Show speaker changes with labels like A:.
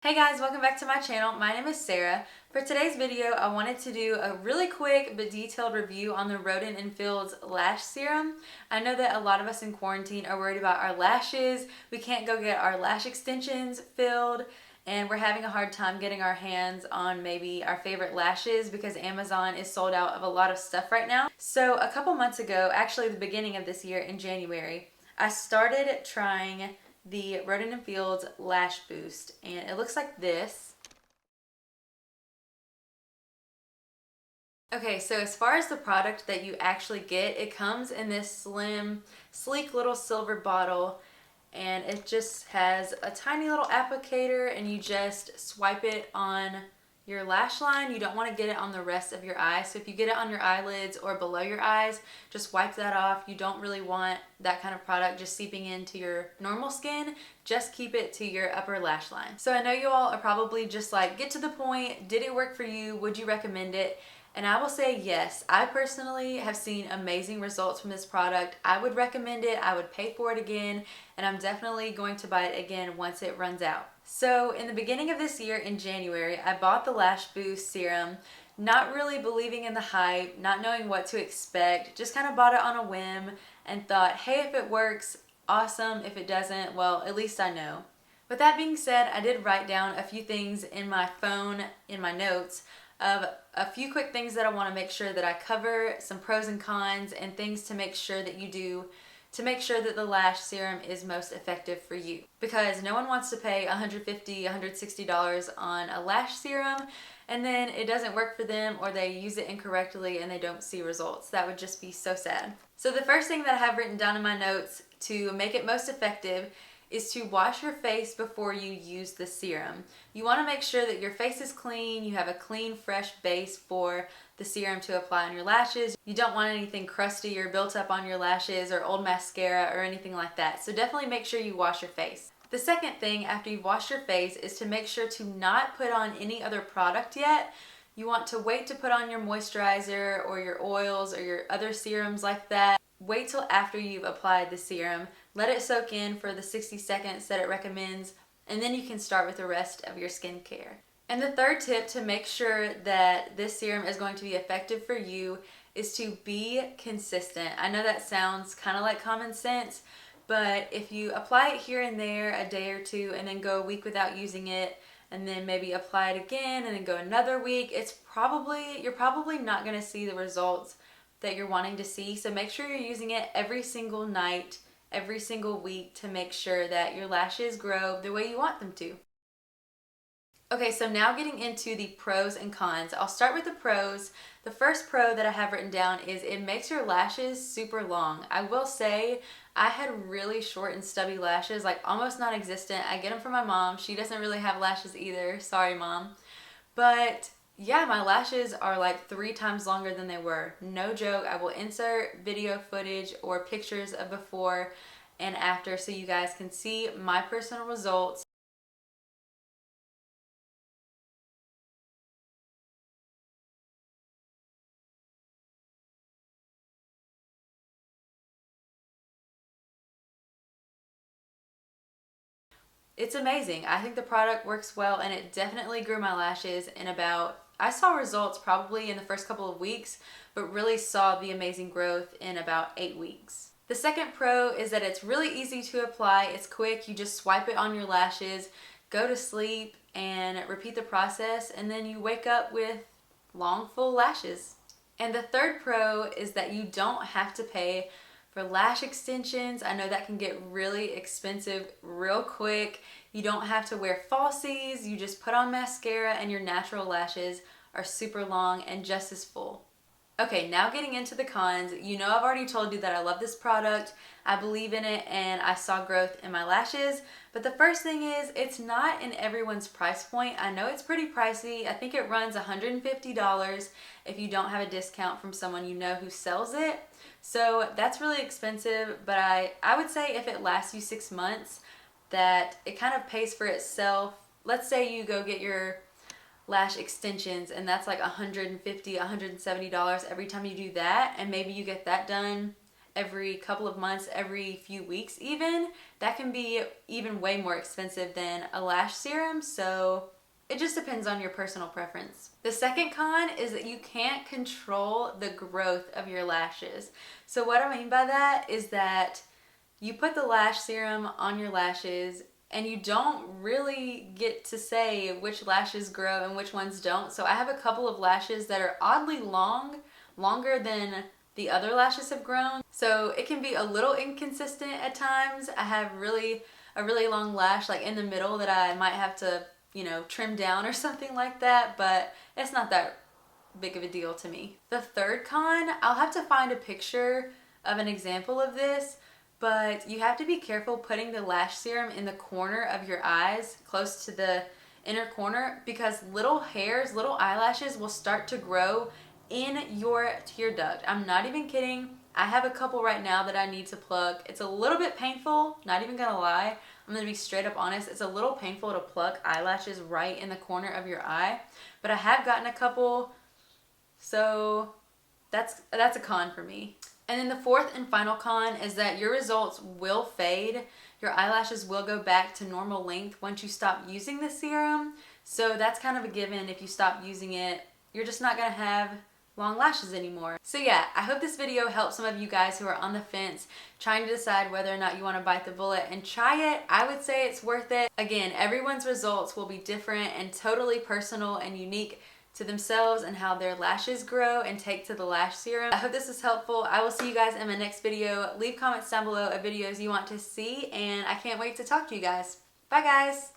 A: Hey guys, welcome back to my channel. My name is Sarah. For today's video, I wanted to do a really quick but detailed review on the Rodan and Fields Lash Serum. I know that a lot of us in quarantine are worried about our lashes. We can't go get our lash extensions filled, and we're having a hard time getting our hands on maybe our favorite lashes because Amazon is sold out of a lot of stuff right now. So a couple months ago, actually the beginning of this year in January, I started trying the Rodan and Fields Lash Boost, and it looks like this. Okay, so as far as the product that you actually get, it comes in this slim, sleek little silver bottle, and it just has a tiny little applicator, and you just swipe it on your lash line. You don't want to get it on the rest of your eye. So if you get it on your eyelids or below your eyes, just wipe that off. You don't really want that kind of product just seeping into your normal skin. Just keep it to your upper lash line. So I know you all are probably just like, get to the point. Did it work for you? Would you recommend it? And I will say yes, I personally have seen amazing results from this product. I would recommend it, I would pay for it again, and I'm definitely going to buy it again once it runs out. So in the beginning of this year in January, I bought the Lash Boost Serum, not really believing in the hype, not knowing what to expect, just kind of bought it on a whim and thought, hey, if it works, awesome. If it doesn't, well, at least I know. With that being said, I did write down a few things in my phone, in my notes, of a few quick things that I want to make sure that I cover, some pros and cons, and things to make sure that you do to make sure that the lash serum is most effective for you. Because no one wants to pay $150, $160 on a lash serum and then it doesn't work for them, or they use it incorrectly and they don't see results. That would just be so sad. So the first thing that I have written down in my notes to make it most effective is to wash your face before you use the serum. You want to make sure that your face is clean, you have a clean, fresh base for the serum to apply on your lashes. You don't want anything crusty or built up on your lashes or old mascara or anything like that. So definitely make sure you wash your face. The second thing after you've washed your face is to make sure to not put on any other product yet. You want to wait to put on your moisturizer or your oils or your other serums like that. Wait till after you've applied the serum. Let it soak in for the 60 seconds that it recommends, and then you can start with the rest of your skincare. And the third tip to make sure that this serum is going to be effective for you is to be consistent. I know that sounds kind of like common sense, but if you apply it here and there a day or two and then go a week without using it, and then maybe apply it again and then go another week, you're probably not going to see the results that you're wanting to see. So make sure you're using it every single night, every single week, to make sure that your lashes grow the way you want them to. Okay, so now getting into the pros and cons. I'll start with the pros. The first pro that I have written down is it makes your lashes super long. I will say I had really short and stubby lashes, like almost non-existent. I get them from my mom. She doesn't really have lashes either. Sorry, Mom. But yeah, my lashes are like 3 times longer than they were. No joke. I will insert video footage or pictures of before and after so you guys can see my personal results. It's amazing. I think the product works well, and it definitely grew my lashes in about, I saw results probably in the first couple of weeks, but really saw the amazing growth in about 8 weeks. The second pro is that it's really easy to apply. It's quick. You just swipe it on your lashes, go to sleep, and repeat the process, and then you wake up with long, full lashes. And the third pro is that you don't have to pay for lash extensions. I know that can get really expensive real quick. You don't have to wear falsies. You just put on mascara and your natural lashes are super long and just as full. Okay, now getting into the cons. You know I've already told you that I love this product, I believe in it, and I saw growth in my lashes. But the first thing is, it's not in everyone's price point. I know it's pretty pricey. I think it runs $150 if you don't have a discount from someone you know who sells it. So that's really expensive, but I would say if it lasts you 6 months, that it kind of pays for itself. Let's say you go get your lash extensions and that's like $150, $170 every time you do that, and maybe you get that done every couple of months, every few weeks even, that can be even way more expensive than a lash serum. So it just depends on your personal preference. The second con is that you can't control the growth of your lashes. So what I mean by that is that you put the lash serum on your lashes and you don't really get to say which lashes grow and which ones don't. So I have a couple of lashes that are oddly long, longer than the other lashes have grown. So it can be a little inconsistent at times. I have a really long lash like in the middle that I might have to, trim down or something like that, but it's not that big of a deal to me. The third con, I'll have to find a picture of an example of this, but you have to be careful putting the lash serum in the corner of your eyes, close to the inner corner, because little hairs, little eyelashes will start to grow in your tear duct. I'm not even kidding. I have a couple right now that I need to pluck. It's a little bit painful, not even gonna lie. I'm gonna be straight up honest. It's a little painful to pluck eyelashes right in the corner of your eye, but I have gotten a couple, so that's a con for me. And then the fourth and final con is that your results will fade. Your eyelashes will go back to normal length once you stop using the serum. So that's kind of a given. If you stop using it, you're just not gonna have long lashes anymore. So yeah, I hope this video helps some of you guys who are on the fence trying to decide whether or not you want to bite the bullet and try it. I would say it's worth it. Again, everyone's results will be different and totally personal and unique to themselves and how their lashes grow and take to the lash serum. I hope this was helpful. I will see you guys in my next video. Leave comments down below of videos you want to see, and I can't wait to talk to you guys. Bye guys!